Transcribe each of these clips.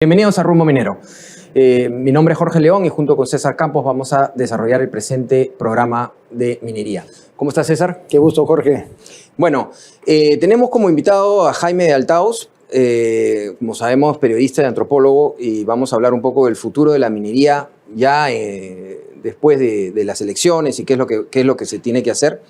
Bienvenidos a Rumbo Minero. Mi nombre es Jorge León y junto con César Campos vamos a desarrollar el presente programa de minería. ¿Cómo estás, César? Qué gusto, Jorge. Bueno, tenemos como invitado a Jaime de Altaos, como sabemos, periodista y antropólogo, y vamos a hablar un poco del futuro de la minería ya después de las elecciones y qué es lo que se tiene que hacer.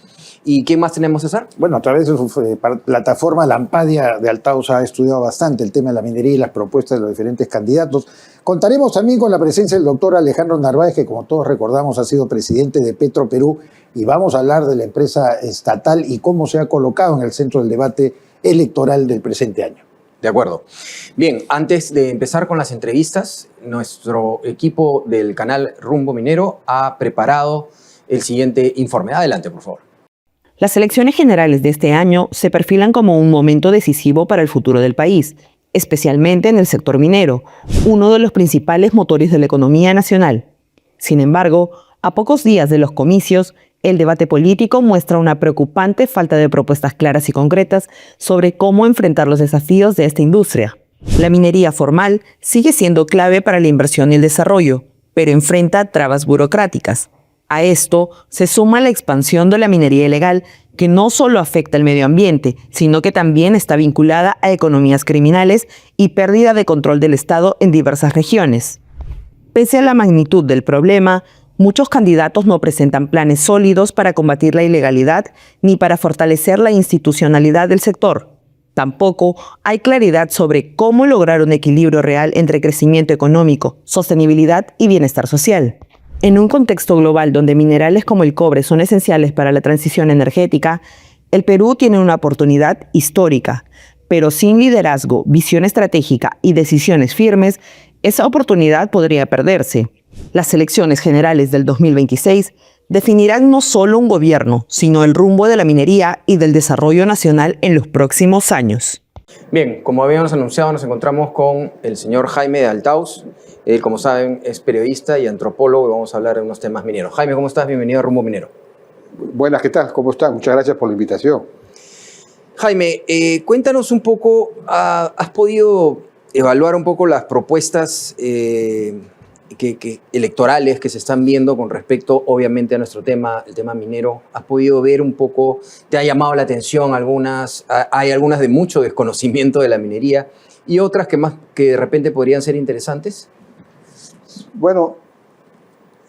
¿Y qué más tenemos, César? Bueno, a través de su plataforma Lampadia de Altaos ha estudiado bastante el tema de la minería y las propuestas de los diferentes candidatos. Contaremos también con la presencia del doctor Alejandro Narváez, que como todos recordamos ha sido presidente de Petroperú, y vamos a hablar de la empresa estatal y cómo se ha colocado en el centro del debate electoral del presente año. De acuerdo. Bien, antes de empezar con las entrevistas, nuestro equipo del canal Rumbo Minero ha preparado el siguiente informe. Adelante, por favor. Las elecciones generales de este año se perfilan como un momento decisivo para el futuro del país, especialmente en el sector minero, uno de los principales motores de la economía nacional. Sin embargo, a pocos días de los comicios, el debate político muestra una preocupante falta de propuestas claras y concretas sobre cómo enfrentar los desafíos de esta industria. La minería formal sigue siendo clave para la inversión y el desarrollo, pero enfrenta trabas burocráticas. A esto se suma la expansión de la minería ilegal, que no solo afecta al medio ambiente, sino que también está vinculada a economías criminales y pérdida de control del Estado en diversas regiones. Pese a la magnitud del problema, muchos candidatos no presentan planes sólidos para combatir la ilegalidad ni para fortalecer la institucionalidad del sector. Tampoco hay claridad sobre cómo lograr un equilibrio real entre crecimiento económico, sostenibilidad y bienestar social. En un contexto global donde minerales como el cobre son esenciales para la transición energética, el Perú tiene una oportunidad histórica, pero sin liderazgo, visión estratégica y decisiones firmes, esa oportunidad podría perderse. Las elecciones generales del 2026 definirán no solo un gobierno, sino el rumbo de la minería y del desarrollo nacional en los próximos años. Bien, como habíamos anunciado, nos encontramos con el señor Jaime de Altaos. Él, como saben, es periodista y antropólogo y vamos a hablar de unos temas mineros. Jaime, ¿cómo estás? Bienvenido a Rumbo Minero. Buenas, ¿qué tal? ¿Cómo estás? Muchas gracias por la invitación. Jaime, cuéntanos un poco, ¿has podido evaluar un poco las propuestas electorales que se están viendo con respecto, obviamente, a nuestro tema, el tema minero? ¿Has podido ver un poco, te ha llamado la atención algunas, hay algunas de mucho desconocimiento de la minería y otras que de repente podrían ser interesantes? Bueno,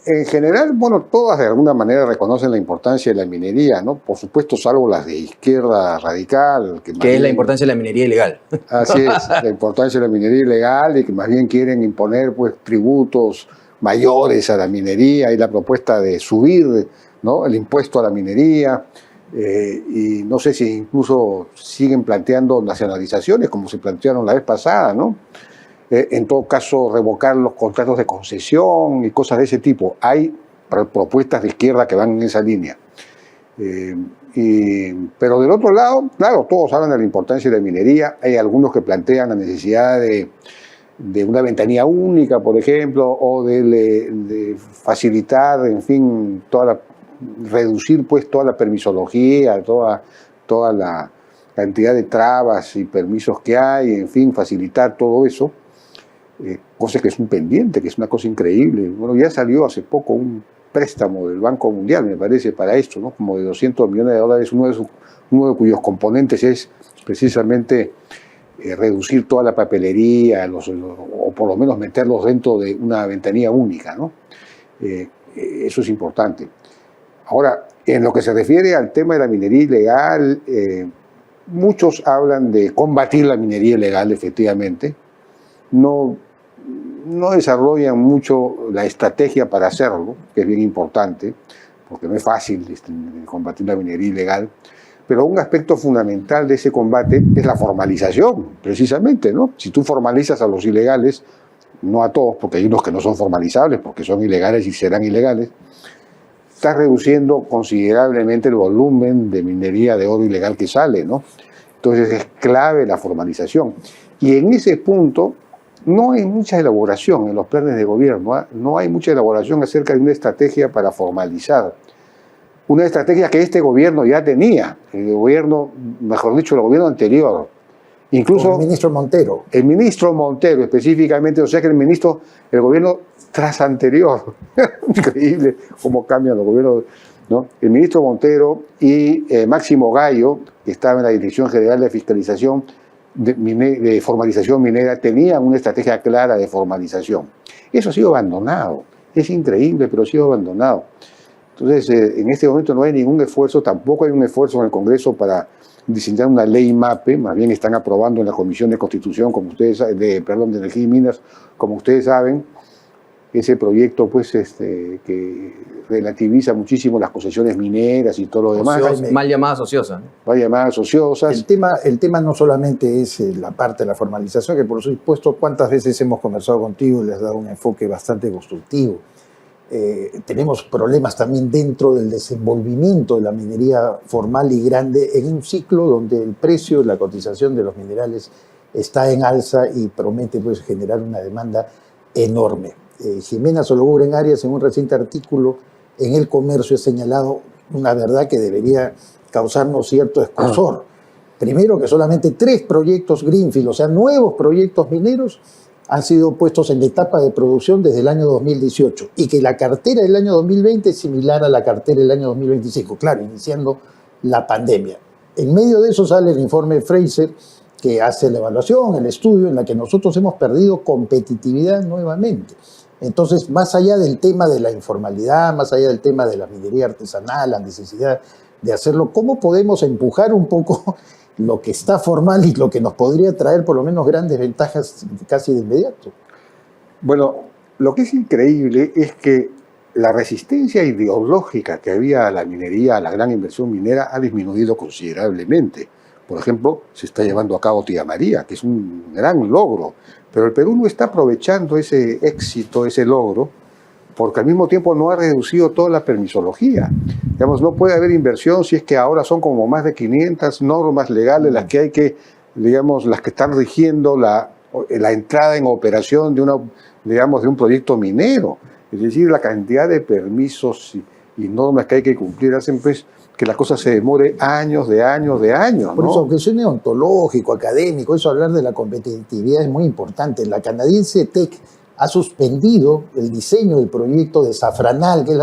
en general, todas de alguna manera reconocen la importancia de la minería, ¿no? Por supuesto, salvo las de izquierda radical. ¿Qué es la importancia de la minería ilegal? Así es, la importancia de la minería ilegal y que más bien quieren imponer tributos mayores a la minería y la propuesta de subir, ¿no?, el impuesto a la minería. Y no sé si incluso siguen planteando nacionalizaciones como se plantearon la vez pasada, ¿no? En todo caso, revocar los contratos de concesión y cosas de ese tipo. Hay propuestas de izquierda que van en esa línea. Pero del otro lado, claro, todos hablan de la importancia de la minería. Hay algunos que plantean la necesidad de una ventanilla única, por ejemplo, o de facilitar, en fin, reducir toda la permisología, toda la cantidad de trabas y permisos que hay, en fin, facilitar todo eso. Cosa que es un pendiente, que es una cosa increíble. Bueno, ya salió hace poco un préstamo del Banco Mundial, me parece, para esto, ¿no?, como de $200 millones, uno de cuyos componentes es precisamente reducir toda la papelería, o por lo menos meterlos dentro de una ventanilla única, ¿no? Eso es importante. Ahora, en lo que se refiere al tema de la minería ilegal, muchos hablan de combatir la minería ilegal, efectivamente. No desarrollan mucho la estrategia para hacerlo, que es bien importante, porque no es fácil combatir la minería ilegal, pero un aspecto fundamental de ese combate es la formalización, precisamente, ¿no? Si tú formalizas a los ilegales, no a todos, porque hay unos que no son formalizables, porque son ilegales y serán ilegales, estás reduciendo considerablemente el volumen de minería de oro ilegal que sale, ¿no? Entonces es clave la formalización. Y en ese punto no hay mucha elaboración en los planes de gobierno, ¿eh? No hay mucha elaboración acerca de una estrategia para formalizar. Una estrategia que este gobierno ya tenía, el gobierno, mejor dicho, el gobierno anterior, Incluso Con el ministro Montero. el ministro Montero específicamente, o sea que el gobierno tras anterior, increíble cómo cambian los gobiernos, ¿no? El ministro Montero y Máximo Gallo, que estaba en la Dirección General de Fiscalización de Formalización Minera, tenían una estrategia clara de formalización. Eso ha sido abandonado. Es increíble, pero ha sido abandonado. Entonces, en este momento no hay ningún esfuerzo, tampoco hay un esfuerzo en el Congreso para diseñar una ley MAPE, más bien están aprobando en la Comisión de Constitución, como ustedes de Energía y Minas, como ustedes saben, ese proyecto pues que relativiza muchísimo las concesiones mineras y todo lo demás. Mal llamada ociosa, ¿no? Mal llamadas ociosas. El tema no solamente es la parte de la formalización, que por supuesto cuántas veces hemos conversado contigo y les has dado un enfoque bastante constructivo. Tenemos problemas también dentro del desenvolvimiento de la minería formal y grande en un ciclo donde el precio y la cotización de los minerales está en alza y promete pues, generar una demanda enorme. Jimena Sologuren Arias, en un reciente artículo en El Comercio, ha señalado una verdad que debería causarnos cierto escozor. Primero, que solamente 3 proyectos Greenfield, o sea, nuevos proyectos mineros, han sido puestos en la etapa de producción desde el año 2018 y que la cartera del año 2020 es similar a la cartera del año 2025, claro, iniciando la pandemia. En medio de eso sale el informe Fraser, que hace la evaluación, el estudio, en la que nosotros hemos perdido competitividad nuevamente. Entonces, más allá del tema de la informalidad, más allá del tema de la minería artesanal, la necesidad de hacerlo, ¿cómo podemos empujar un poco lo que está formal y lo que nos podría traer por lo menos grandes ventajas casi de inmediato? Bueno, lo que es increíble es que la resistencia ideológica que había a la minería, a la gran inversión minera, ha disminuido considerablemente. Por ejemplo, se está llevando a cabo Tía María, que es un gran logro, pero el Perú no está aprovechando ese éxito, ese logro, porque al mismo tiempo no ha reducido toda la permisología. Digamos, no puede haber inversión si es que ahora son como más de 500 normas legales las que hay que, digamos, las que están rigiendo la entrada en operación de de un proyecto minero. Es decir, la cantidad de permisos y normas que hay que cumplir hacen pues que la cosa se demore años, de años, ¿no? Por eso, aunque suene ontológico, académico, eso hablar de la competitividad es muy importante. La canadiense Teck ha suspendido el diseño del proyecto de Zafranal, que es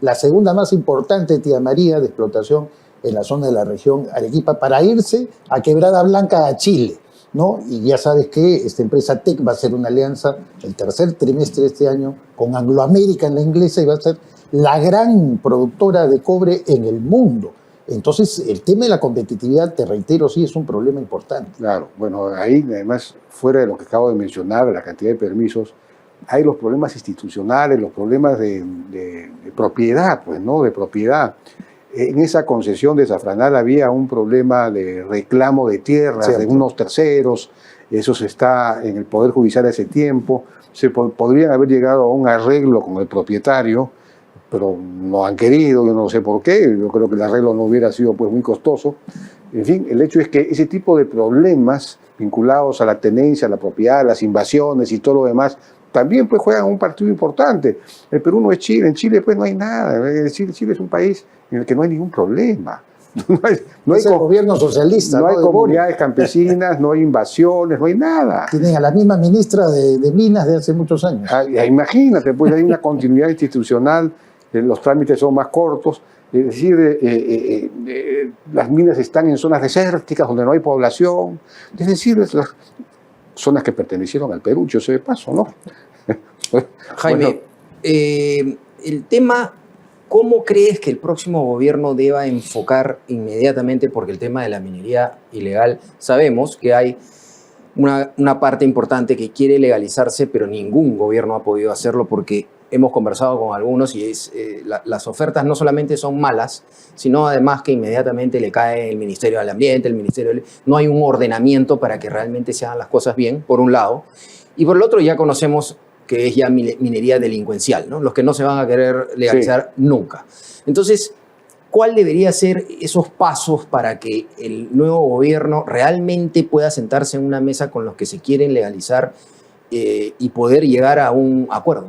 la segunda más importante Tía María de explotación en la zona de la región Arequipa, para irse a Quebrada Blanca, a Chile, ¿no? Y ya sabes que esta empresa Teck va a hacer una alianza el tercer trimestre de este año con Anglo American, la inglesa, y va a ser la gran productora de cobre en el mundo. Entonces, el tema de la competitividad, te reitero, sí es un problema importante. Claro, bueno, ahí además, fuera de lo que acabo de mencionar, la cantidad de permisos, hay los problemas institucionales, los problemas de propiedad, pues, ¿no? De propiedad. En esa concesión de Zafranal había un problema de reclamo de tierras de unos terceros, eso se está en el Poder Judicial hace tiempo, podrían haber llegado a un arreglo con el propietario, pero no han querido, yo no sé por qué, yo creo que el arreglo no hubiera sido pues muy costoso. En fin, el hecho es que ese tipo de problemas vinculados a la tenencia, a la propiedad, a las invasiones y todo lo demás, también pues juegan un partido importante. El Perú no es Chile, en Chile pues no hay nada, Chile es un país en el que no hay ningún problema. No hay el gobierno socialista. No hay comunidades campesinas, no hay invasiones, no hay nada. Tienen a la misma ministra de Minas de hace muchos años. Imagínate, pues hay una continuidad institucional, los trámites son más cortos, es decir, las minas están en zonas desérticas donde no hay población, es decir, las zonas que pertenecieron al Perú, yo sé de paso, ¿no? Jaime, bueno, el tema, ¿cómo crees que el próximo gobierno deba enfocar inmediatamente? Porque el tema de la minería ilegal, sabemos que hay una parte importante que quiere legalizarse, pero ningún gobierno ha podido hacerlo porque hemos conversado con algunos y las ofertas no solamente son malas, sino además que inmediatamente le cae el Ministerio del Ambiente, no hay un ordenamiento para que realmente se hagan las cosas bien, por un lado, y por el otro ya conocemos que es ya minería delincuencial, ¿no? Los que no se van a querer legalizar nunca. Entonces, ¿cuál debería ser esos pasos para que el nuevo gobierno realmente pueda sentarse en una mesa con los que se quieren legalizar y poder llegar a un acuerdo?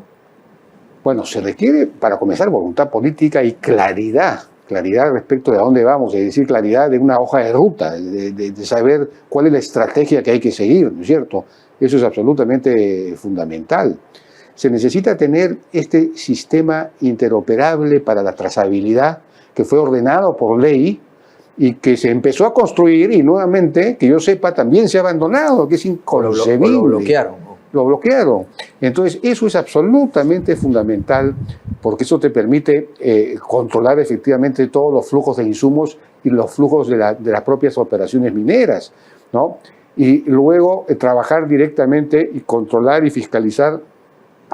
Bueno, se requiere, para comenzar, voluntad política y claridad claridad respecto de a dónde vamos, es decir, claridad de una hoja de ruta, de saber cuál es la estrategia que hay que seguir, ¿no es cierto? Eso es absolutamente fundamental. Se necesita tener este sistema interoperable para la trazabilidad que fue ordenado por ley y que se empezó a construir y nuevamente, que yo sepa, también se ha abandonado, que es inconcebible. Lo bloquearon. Lo bloquearon. Entonces, eso es absolutamente fundamental porque eso te permite controlar efectivamente todos los flujos de insumos y los flujos de las propias operaciones mineras, ¿no? Y luego trabajar directamente y controlar y fiscalizar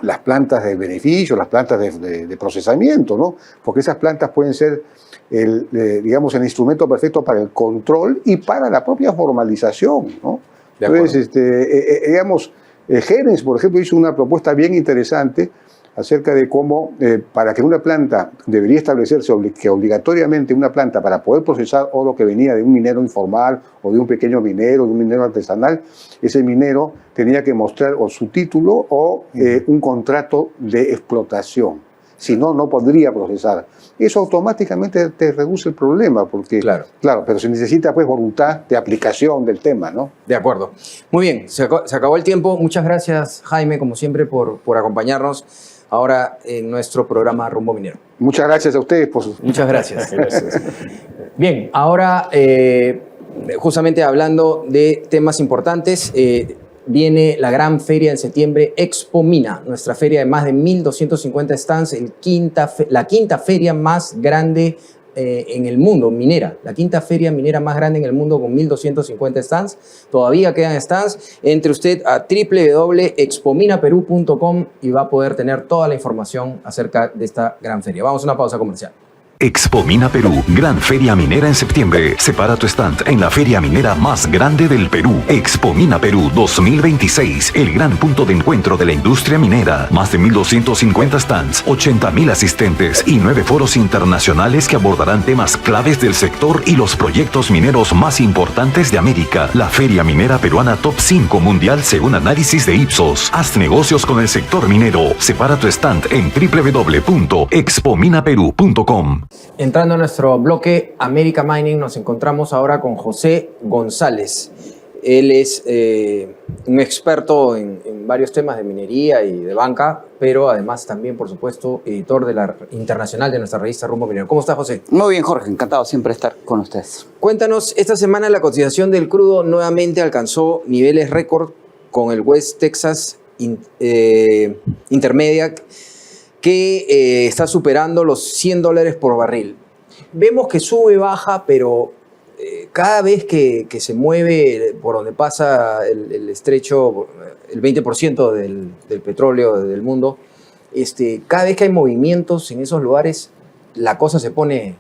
las plantas de beneficio, las plantas de procesamiento, ¿no? Porque esas plantas pueden ser digamos, el instrumento perfecto para el control y para la propia formalización, ¿no? Entonces, digamos, Gerex, por ejemplo, hizo una propuesta bien interesante acerca de cómo, para que una planta debería establecerse que obligatoriamente una planta para poder procesar oro que venía de un minero informal o de un pequeño minero, de un minero artesanal, ese minero tenía que mostrar o su título o un contrato de explotación. Si no, no podría procesar. Eso automáticamente te reduce el problema, porque, claro, pero se necesita pues voluntad de aplicación del tema, ¿no? De acuerdo. Muy bien, se acabó el tiempo. Muchas gracias, Jaime, como siempre, por acompañarnos ahora en nuestro programa Rumbo Minero. Muchas gracias a ustedes por sus... Muchas gracias. Bien, ahora, justamente hablando de temas importantes, viene la gran feria en septiembre, Expo Mina, nuestra feria de más de 1.250 stands, la quinta feria más grande en el mundo, minera. La quinta feria minera más grande en el mundo con 1.250 stands. Todavía quedan stands. Entre usted a www.expominaperú.com y va a poder tener toda la información acerca de esta gran feria. Vamos a una pausa comercial. Expo Mina Perú, gran feria minera en septiembre. Separa tu stand en la feria minera más grande del Perú. Expo Mina Perú 2026, el gran punto de encuentro de la industria minera. Más de 1.250 stands, 80.000 asistentes y 9 foros internacionales que abordarán temas claves del sector y los proyectos mineros más importantes de América. La feria minera peruana top 5 mundial según análisis de Ipsos. Haz negocios con el sector minero. Separa tu stand en www.expominaperú.com. Entrando a nuestro bloque América Mining, nos encontramos ahora con José González. Él es un experto en varios temas de minería y de banca, pero además también, por supuesto, editor de la internacional de nuestra revista Rumbo Minero. ¿Cómo está, José? Muy bien, Jorge. Encantado siempre de estar con ustedes. Cuéntanos, esta semana la cotización del crudo nuevamente alcanzó niveles récord con el West Texas Intermediate, que está superando los $100 por barril. Vemos que sube, baja, pero cada vez que se mueve por donde pasa el estrecho, el 20% del petróleo del mundo, cada vez que hay movimientos en esos lugares, la cosa se pone,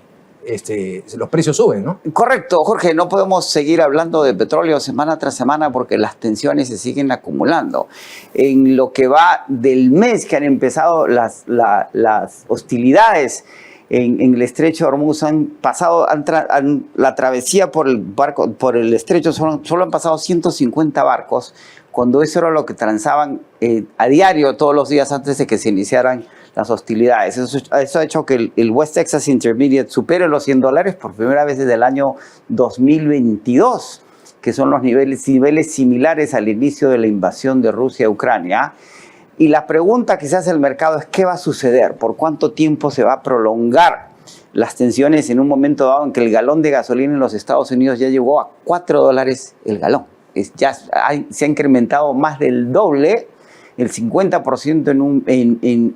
los precios suben, ¿no? Correcto, Jorge. No podemos seguir hablando de petróleo semana tras semana porque las tensiones se siguen acumulando. En lo que va del mes que han empezado las hostilidades en el estrecho de Hormuz, la travesía por el estrecho solo han pasado 150 barcos, cuando eso era lo que transaban a diario todos los días antes de que se iniciaran las hostilidades. Eso ha hecho que el West Texas Intermediate supere los $100 por primera vez desde el año 2022, que son los niveles similares al inicio de la invasión de Rusia a Ucrania. Y la pregunta que se hace el mercado es ¿qué va a suceder? ¿Por cuánto tiempo se va a prolongar las tensiones en un momento dado en que el galón de gasolina en los Estados Unidos ya llegó a $4 el galón? Se ha incrementado más del doble, el 50% en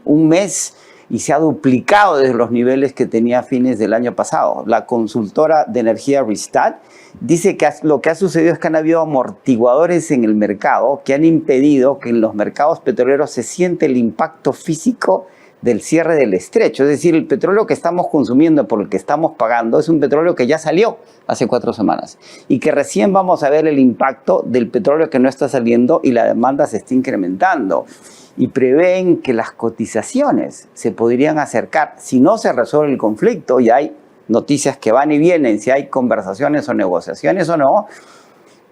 un mes, y se ha duplicado desde los niveles que tenía a fines del año pasado. La consultora de energía Rystad dice que lo que ha sucedido es que han habido amortiguadores en el mercado que han impedido que en los mercados petroleros se siente el impacto físico del cierre del estrecho. Es decir, el petróleo que estamos consumiendo, por el que estamos pagando, es un petróleo que ya salió hace 4 semanas y que recién vamos a ver el impacto del petróleo que no está saliendo y la demanda se está incrementando. Y prevén que las cotizaciones se podrían acercar, si no se resuelve el conflicto, y hay noticias que van y vienen, si hay conversaciones o negociaciones o no,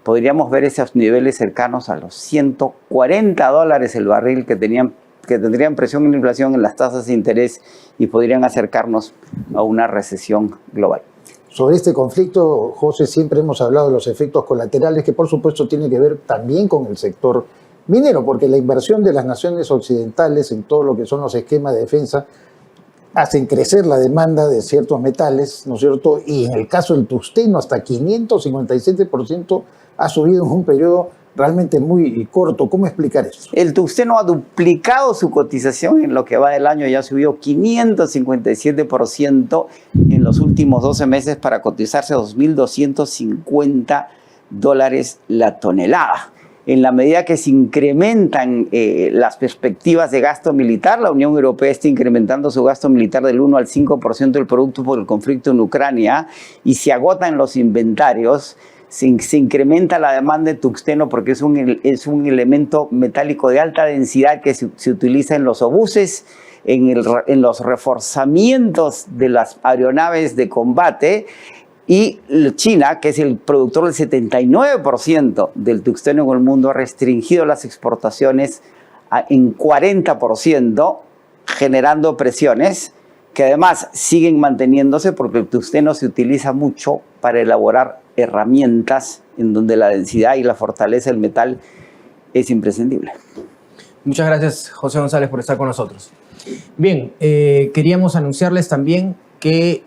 podríamos ver esos niveles cercanos a los $140 el barril que tenían que tendrían presión en la inflación, en las tasas de interés y podrían acercarnos a una recesión global. Sobre este conflicto, José, siempre hemos hablado de los efectos colaterales que por supuesto tienen que ver también con el sector minero, porque la inversión de las naciones occidentales en todo lo que son los esquemas de defensa hacen crecer la demanda de ciertos metales, ¿no es cierto? Y en el caso del tungsteno hasta 557% ha subido en un periodo realmente muy corto. ¿Cómo explicar eso? El tungsteno ha duplicado su cotización en lo que va del año, ya subió 557% en los últimos 12 meses para cotizarse a $2.250 la tonelada. En la medida que se incrementan las perspectivas de gasto militar, la Unión Europea está incrementando su gasto militar del 1 al 5% del producto por el conflicto en Ucrania y se agotan los inventarios. Se incrementa la demanda de tungsteno porque es un elemento metálico de alta densidad que se utiliza en los obuses, en los reforzamientos de las aeronaves de combate. Y China, que es el productor del 79% del tungsteno en el mundo, ha restringido las exportaciones en 40%, generando presiones que además siguen manteniéndose porque el tungsteno se utiliza mucho para elaborar herramientas en donde la densidad y la fortaleza del metal es imprescindible. Muchas gracias, José González, por estar con nosotros. Bien, queríamos anunciarles también que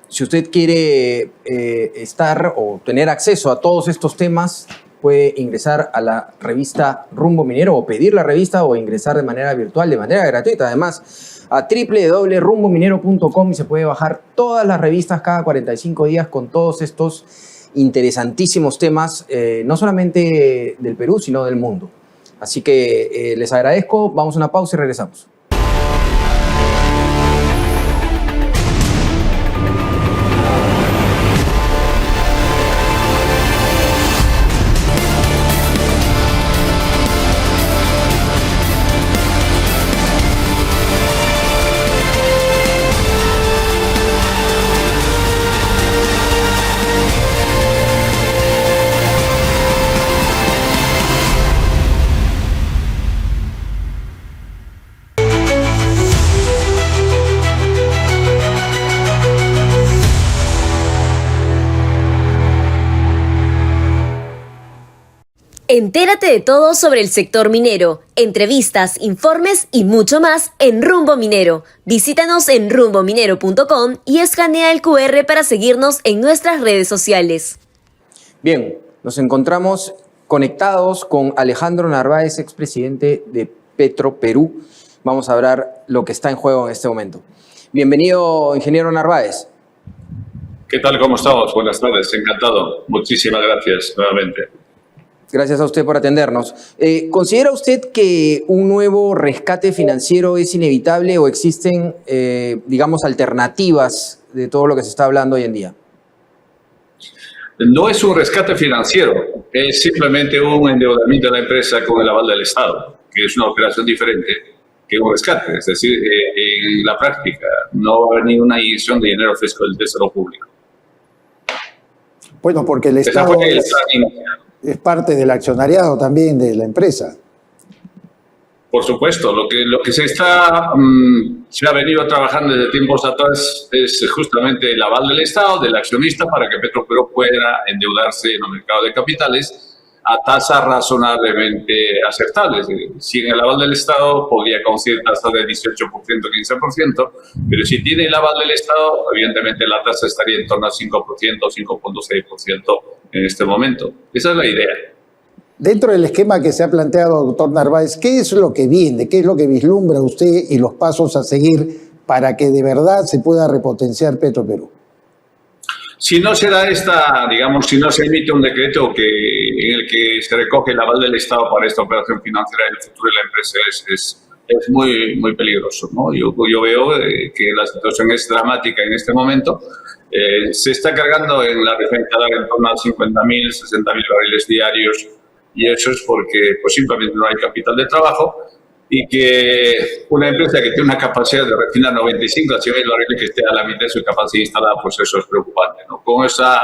si usted quiere estar o tener acceso a todos estos temas, puede ingresar a la revista Rumbo Minero o pedir la revista o ingresar de manera virtual, de manera gratuita. Además, a www.rumbominero.com y se puede bajar todas las revistas cada 45 días con todos estos interesantísimos temas, no solamente del Perú, sino del mundo. Así que les agradezco, vamos a una pausa y regresamos. Entérate de todo sobre el sector minero, entrevistas, informes y mucho más en Rumbo Minero. Visítanos en rumbominero.com y escanea el QR para seguirnos en nuestras redes sociales. Bien, nos encontramos conectados con Alejandro Narváez, expresidente de Petroperú. Vamos a hablar lo que está en juego en este momento. Bienvenido, ingeniero Narváez. ¿Qué tal? ¿Cómo estamos? Buenas tardes, encantado. Muchísimas gracias nuevamente. Gracias a usted por atendernos. ¿Considera usted que un nuevo rescate financiero es inevitable o existen, digamos, alternativas de todo lo que se está hablando hoy en día? No es un rescate financiero, es simplemente un endeudamiento de la empresa con el aval del Estado, que es una operación diferente que un rescate. Es decir, en la práctica no va a haber ninguna inyección de dinero fresco del tesoro público. Bueno, porque el Estado es parte del accionariado también de la empresa. Por supuesto, lo que se ha venido trabajando desde tiempos atrás es justamente el aval del Estado, del accionista, para que Petroperú pueda endeudarse en el mercado de capitales a tasas razonablemente aceptables. Sin el aval del Estado podría conseguir tasas de 18%, 15%, pero si tiene el aval del Estado, evidentemente la tasa estaría en torno al 5%, 5.6% en este momento. Esa es la idea. Dentro del esquema que se ha planteado, doctor Narváez, ¿qué es lo que viene? ¿Qué es lo que vislumbra usted y los pasos a seguir para que de verdad se pueda repotenciar Petroperú? Si no se da si no se emite un decreto en el que se recoge el aval del Estado para esta operación financiera del futuro de la empresa, es muy, muy peligroso, ¿no? Yo veo que la situación es dramática en este momento. Se está cargando en la referencia en torno a 50.000, 60.000 barriles diarios, y eso es porque pues, simplemente no hay capital de trabajo, y que una empresa que tiene una capacidad de refinar 95 a 100.000 barriles que esté a la mitad de su capacidad instalada, pues eso es preocupante, ¿no? Con esa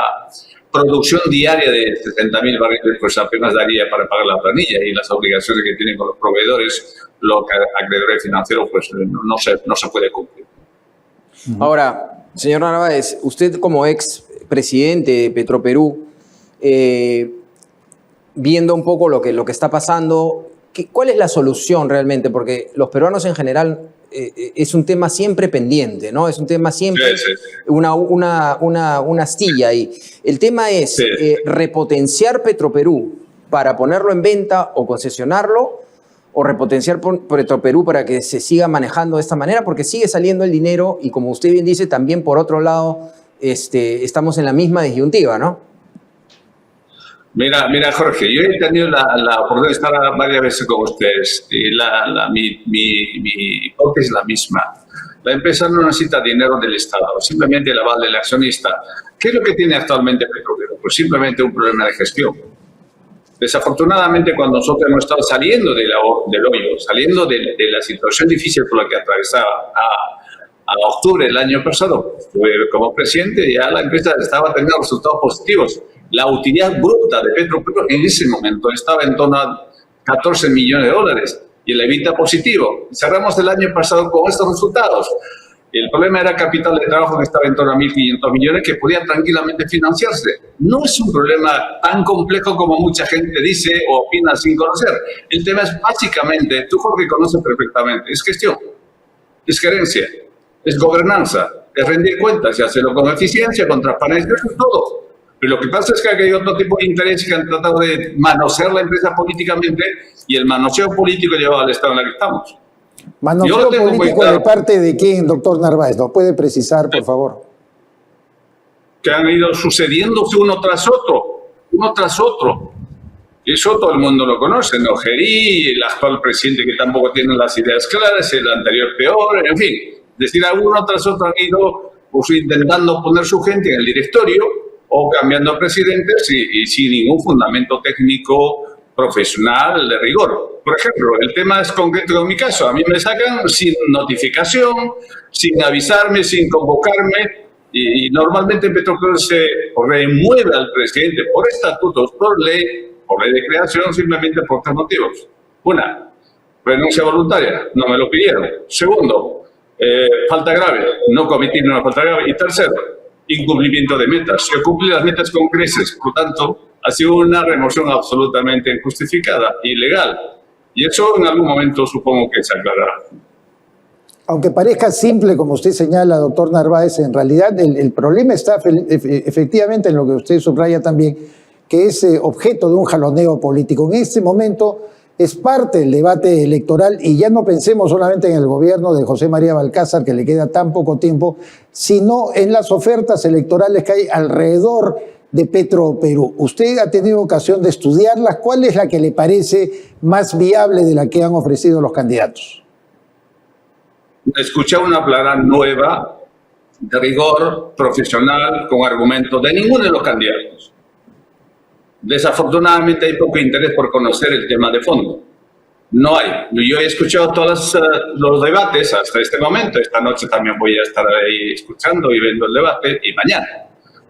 producción diaria de 60.000 barriles, pues apenas daría para pagar la planilla y las obligaciones que tienen con los proveedores, los acreedores financieros, pues no se puede cumplir. Ahora, señor Narváez, usted como ex presidente de Petroperú, viendo un poco lo que está pasando, ¿cuál es la solución realmente? Porque los peruanos en general es un tema siempre pendiente, ¿no? Es un tema siempre, sí. una astilla ahí. El tema es repotenciar Petroperú para ponerlo en venta o concesionarlo, o repotenciar Petroperú para que se siga manejando de esta manera, porque sigue saliendo el dinero y, como usted bien dice, también por otro lado estamos en la misma disyuntiva, ¿no? Mira, Jorge, yo he tenido la oportunidad de estar varias veces con ustedes y mi hipótesis es la misma. La empresa no necesita dinero del Estado, simplemente el aval del accionista. ¿Qué es lo que tiene actualmente Petroperú? Pues simplemente un problema de gestión. Desafortunadamente, cuando nosotros hemos estado saliendo del hoyo, saliendo de la situación difícil por la que atravesaba a octubre del año pasado, como presidente, ya la empresa estaba teniendo resultados positivos. La utilidad bruta de Petroperú en ese momento estaba en torno a $14 millones y el EBITDA positivo. Cerramos el año pasado con estos resultados. El problema era capital de trabajo que estaba en torno a 1.500 millones que podía tranquilamente financiarse. No es un problema tan complejo como mucha gente dice o opina sin conocer. El tema es básicamente, tú Jorge conoces perfectamente, es gestión, es gerencia, es gobernanza, es rendir cuentas y hacerlo con eficiencia, con transparencia, eso es todo. Pero lo que pasa es que hay otro tipo de intereses que han tratado de manosear la empresa políticamente y el manoseo político lleva al estado en el que estamos. ¿Manoseo político de parte de quién, doctor Narváez? ¿Nos puede precisar, por favor? Que han ido sucediéndose uno tras otro. Y eso todo el mundo lo conoce, ¿no? Gerí, el actual presidente que tampoco tiene las ideas claras, el anterior peor, en fin. Es decir, a uno tras otro han ido pues, intentando poner su gente en el directorio o cambiando presidentes y sin ningún fundamento técnico profesional de rigor. Por ejemplo, el tema es concreto en mi caso. A mí me sacan sin notificación, sin avisarme, sin convocarme y normalmente Petroperú se remueve al presidente por estatutos, por ley de creación, simplemente por tres motivos. Una, renuncia voluntaria, no me lo pidieron. Segundo, falta grave, no cometí una falta grave. Y tercero, incumplimiento de metas. Yo cumplí las metas con creces, por lo tanto, ha sido una remoción absolutamente injustificada, ilegal. Y eso en algún momento supongo que se aclarará. Aunque parezca simple, como usted señala, doctor Narváez, en realidad el problema está efectivamente en lo que usted subraya también, que es objeto de un jaloneo político. En este momento es parte del debate electoral y ya no pensemos solamente en el gobierno de José María Balcázar, que le queda tan poco tiempo, sino en las ofertas electorales que hay alrededor de Petroperú. Usted ha tenido ocasión de estudiarlas. ¿Cuál es la que le parece más viable de la que han ofrecido los candidatos? Escuché una palabra nueva, de rigor, profesional, con argumentos de ninguno de los candidatos. Desafortunadamente hay poco interés por conocer el tema de fondo. No hay. Yo he escuchado todos los debates hasta este momento. Esta noche también voy a estar ahí escuchando y viendo el debate y mañana.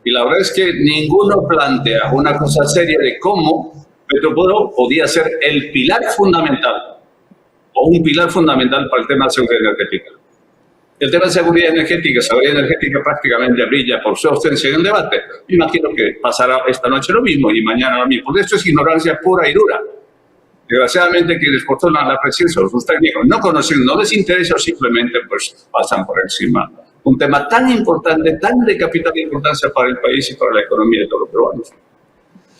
Y la verdad es que ninguno plantea una cosa seria de cómo Petroperú podía ser el pilar fundamental o un pilar fundamental para el tema de seguridad energética. El tema de seguridad energética prácticamente brilla por su ausencia en el debate. Me imagino que pasará esta noche lo mismo y mañana lo mismo. Esto es ignorancia pura y dura. Desgraciadamente quienes postulan la presidencia o sus técnicos no conocen, no les interesa o simplemente pues pasan por encima. Un tema tan importante, tan de capital importancia para el país y para la economía de todos los peruanos.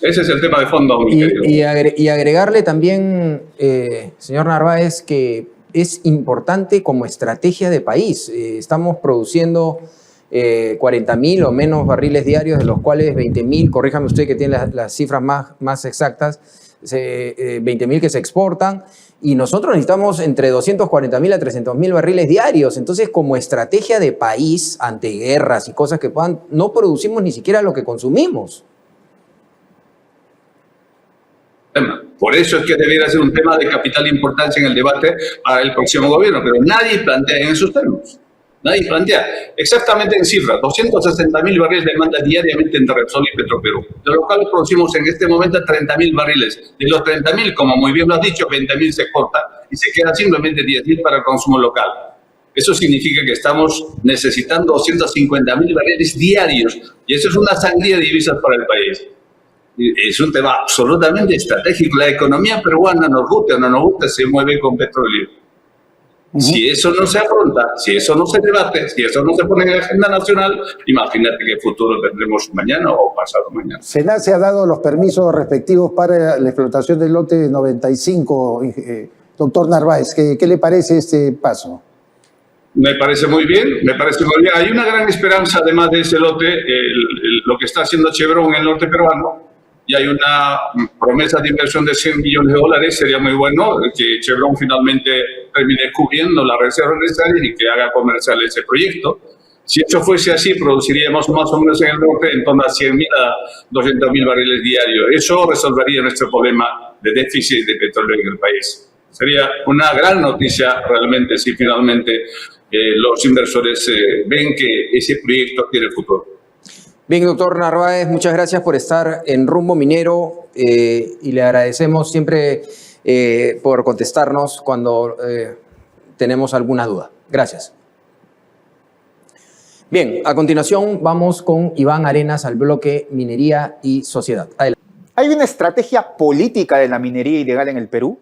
Ese es el tema de fondo. Y agregarle también, señor Narváez, que es importante como estrategia de país. Estamos produciendo 40.000 o menos barriles diarios, de los cuales 20.000, corríjame usted que tiene las cifras más exactas, 20.000 que se exportan, y nosotros necesitamos entre 240.000 a 300.000 barriles diarios. Entonces, como estrategia de país ante guerras y cosas que puedan, no producimos ni siquiera lo que consumimos. Por eso es que debería ser un tema de capital importancia en el debate para el próximo gobierno, pero nadie plantea en esos términos. Nadie plantea. Exactamente en cifras, 260.000 barriles de demanda diariamente entre Repsol y Petroperú. De lo cual producimos en este momento 30.000 barriles. De los 30.000, como muy bien lo has dicho, 20.000 se corta y se quedan simplemente 10.000 para el consumo local. Eso significa que estamos necesitando 250.000 barriles diarios y eso es una sangría de divisas para el país. Es un tema absolutamente estratégico. La economía peruana, nos guste o no nos guste, se mueve con petróleo. Si eso no se afronta, si eso no se debate, si eso no se pone en la agenda nacional, imagínate qué futuro tendremos mañana o pasado mañana. SENAC se ha dado los permisos respectivos para la explotación del lote 95. Doctor Narváez, ¿qué le parece este paso? Me parece muy bien, me parece muy bien. Hay una gran esperanza, además de ese lote, lo que está haciendo Chevron en el norte peruano, y hay una promesa de inversión de $100 millones. Sería muy bueno que Chevron finalmente termine cubriendo las reservas necesarias y que haga comercial ese proyecto. Si eso fuese así, produciríamos más o menos en el norte en torno a 100.000 a 200.000 barriles diarios. Eso resolvería nuestro problema de déficit de petróleo en el país. Sería una gran noticia realmente si finalmente los inversores ven que ese proyecto tiene futuro. Bien, doctor Narváez, muchas gracias por estar en Rumbo Minero y le agradecemos siempre por contestarnos cuando tenemos alguna duda. Gracias. Bien, a continuación vamos con Iván Arenas al bloque Minería y Sociedad. Adelante. ¿Hay una estrategia política de la minería ilegal en el Perú?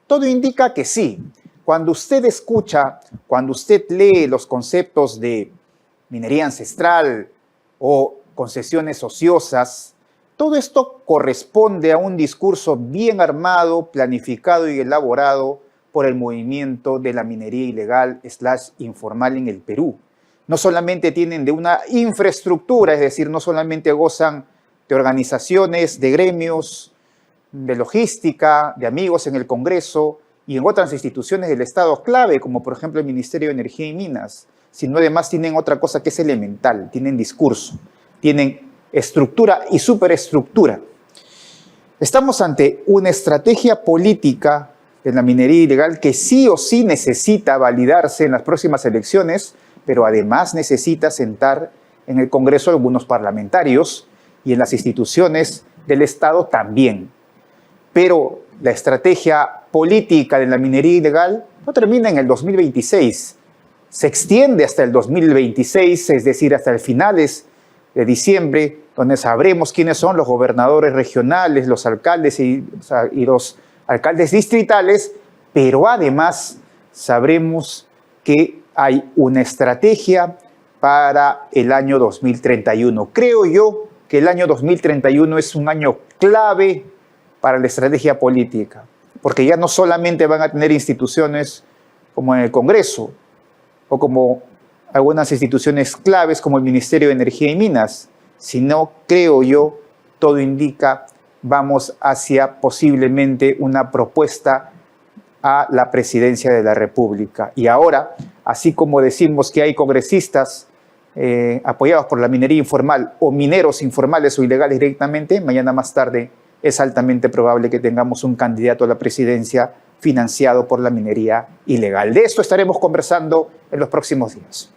Todo indica que sí. Cuando usted escucha, cuando usted lee los conceptos de minería ancestral o concesiones ociosas, todo esto corresponde a un discurso bien armado, planificado y elaborado por el movimiento de la minería ilegal / informal en el Perú. No solamente tienen de una infraestructura, es decir, no solamente gozan de organizaciones, de gremios, de logística, de amigos en el Congreso y en otras instituciones del Estado clave, como por ejemplo el Ministerio de Energía y Minas, sino además tienen otra cosa que es elemental, tienen discurso, tienen estructura y superestructura. Estamos ante una estrategia política de la minería ilegal que sí o sí necesita validarse en las próximas elecciones, pero además necesita sentar en el Congreso algunos parlamentarios y en las instituciones del Estado también. Pero la estrategia política de la minería ilegal no termina en el 2026, se extiende hasta el 2026, es decir, hasta el finales de diciembre, donde sabremos quiénes son los gobernadores regionales, los alcaldes y los alcaldes distritales, pero además sabremos que hay una estrategia para el año 2031. Creo yo que el año 2031 es un año clave para la estrategia política, porque ya no solamente van a tener instituciones como en el Congreso o como algunas instituciones claves como el Ministerio de Energía y Minas, sino, creo yo, todo indica, vamos hacia posiblemente una propuesta a la presidencia de la República. Y ahora, así como decimos que hay congresistas apoyados por la minería informal o mineros informales o ilegales directamente, mañana más tarde es altamente probable que tengamos un candidato a la presidencia financiado por la minería ilegal. De esto estaremos conversando en los próximos días.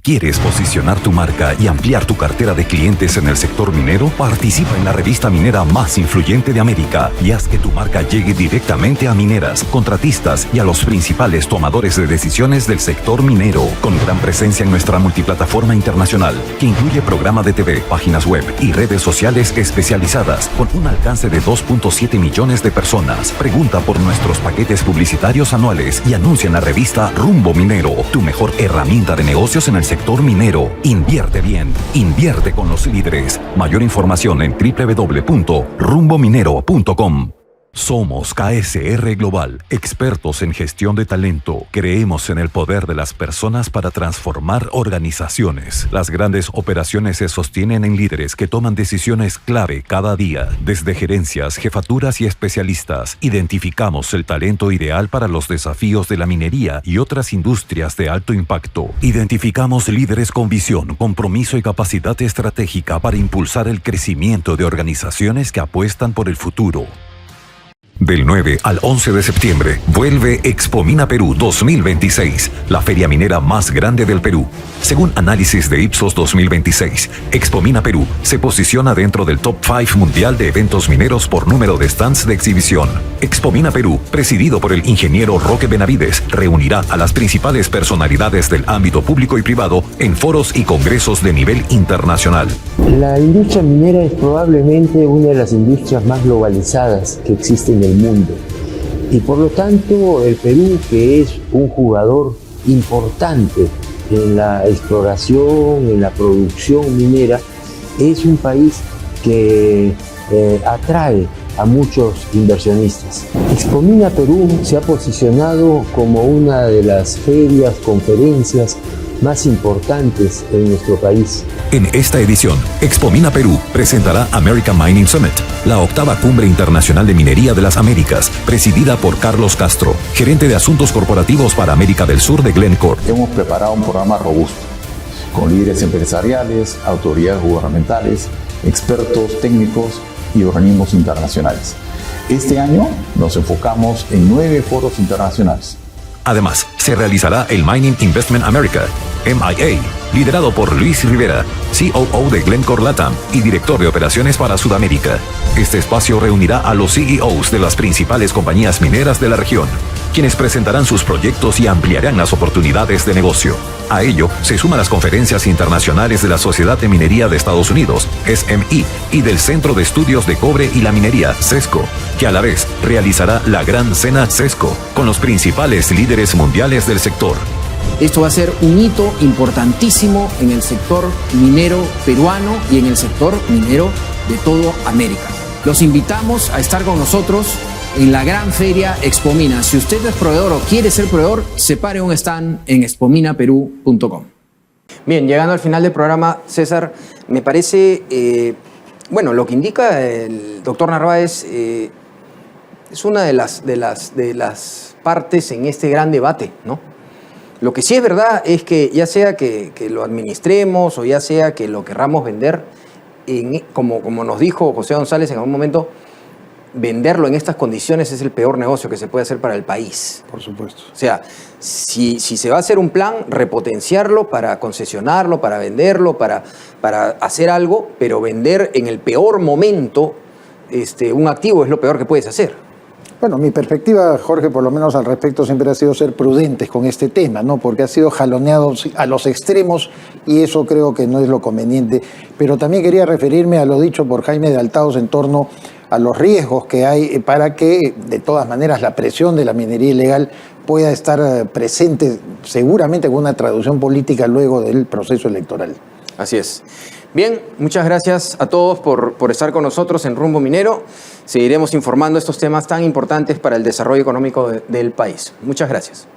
¿Quieres posicionar tu marca y ampliar tu cartera de clientes en el sector minero? Participa en la revista minera más influyente de América y haz que tu marca llegue directamente a mineras, contratistas y a los principales tomadores de decisiones del sector minero, con gran presencia en nuestra multiplataforma internacional, que incluye programa de TV, páginas web y redes sociales especializadas, con un alcance de 2.7 millones de personas. Pregunta por nuestros paquetes publicitarios anuales y anuncia en la revista Rumbo Minero, tu mejor herramienta de negocios en el sector minero. Invierte bien, invierte con los líderes. Mayor información en www.rumbominero.com. Somos KSR Global, expertos en gestión de talento. Creemos en el poder de las personas para transformar organizaciones. Las grandes operaciones se sostienen en líderes que toman decisiones clave cada día. Desde gerencias, jefaturas y especialistas, identificamos el talento ideal para los desafíos de la minería y otras industrias de alto impacto. Identificamos líderes con visión, compromiso y capacidad estratégica para impulsar el crecimiento de organizaciones que apuestan por el futuro. Del 9 al 11 de septiembre, vuelve Expomina Perú 2026, la feria minera más grande del Perú. Según análisis de Ipsos 2026, Expomina Perú se posiciona dentro del top 5 mundial de eventos mineros por número de stands de exhibición. Expomina Perú, presidido por el ingeniero Roque Benavides, reunirá a las principales personalidades del ámbito público y privado en foros y congresos de nivel internacional. La industria minera es probablemente una de las industrias más globalizadas que existen en el mundo, y por lo tanto el Perú, que es un jugador importante en la exploración, en la producción minera, es un país que atrae a muchos inversionistas. Expomina Perú se ha posicionado como una de las ferias, conferencias más importantes en nuestro país. En esta edición, Expomina Perú presentará American Mining Summit, la octava cumbre internacional de minería de las Américas, presidida por Carlos Castro, gerente de asuntos corporativos para América del Sur de Glencore. Hemos preparado un programa robusto, con líderes empresariales, autoridades gubernamentales, expertos técnicos y organismos internacionales. Este año nos enfocamos en 9 foros internacionales. Además, se realizará el Mining Investment America, MIA, liderado por Luis Rivera, COO de Glencore LATAM y director de operaciones para Sudamérica. Este espacio reunirá a los CEOs de las principales compañías mineras de la región, quienes presentarán sus proyectos y ampliarán las oportunidades de negocio. A ello se suman las conferencias internacionales de la Sociedad de Minería de Estados Unidos, SMI, y del Centro de Estudios de Cobre y la Minería, CESCO, que a la vez realizará la Gran Cena CESCO con los principales líderes mundiales del sector. Esto va a ser un hito importantísimo en el sector minero peruano y en el sector minero de toda América. Los invitamos a estar con nosotros en la gran feria Expomina. Si usted es proveedor o quiere ser proveedor, separe un stand en expominaperú.com. Bien, llegando al final del programa, César, me parece, lo que indica el doctor Narváez es una de las partes en este gran debate, ¿no? Lo que sí es verdad es que ya sea que lo administremos o ya sea que lo querramos vender, como nos dijo José González en algún momento, venderlo en estas condiciones es el peor negocio que se puede hacer para el país. Por supuesto. O sea, si se va a hacer un plan, repotenciarlo para concesionarlo, para venderlo, para hacer algo, pero vender en el peor momento un activo es lo peor que puedes hacer. Bueno, mi perspectiva, Jorge, por lo menos al respecto, siempre ha sido ser prudentes con este tema, ¿no? Porque ha sido jaloneado a los extremos y eso creo que no es lo conveniente. Pero también quería referirme a lo dicho por Jaime de Altaos en torno a los riesgos que hay para que, de todas maneras, la presión de la minería ilegal pueda estar presente seguramente con una traducción política luego del proceso electoral. Así es. Bien, muchas gracias a todos por estar con nosotros en Rumbo Minero. Seguiremos informando estos temas tan importantes para el desarrollo económico del país. Muchas gracias.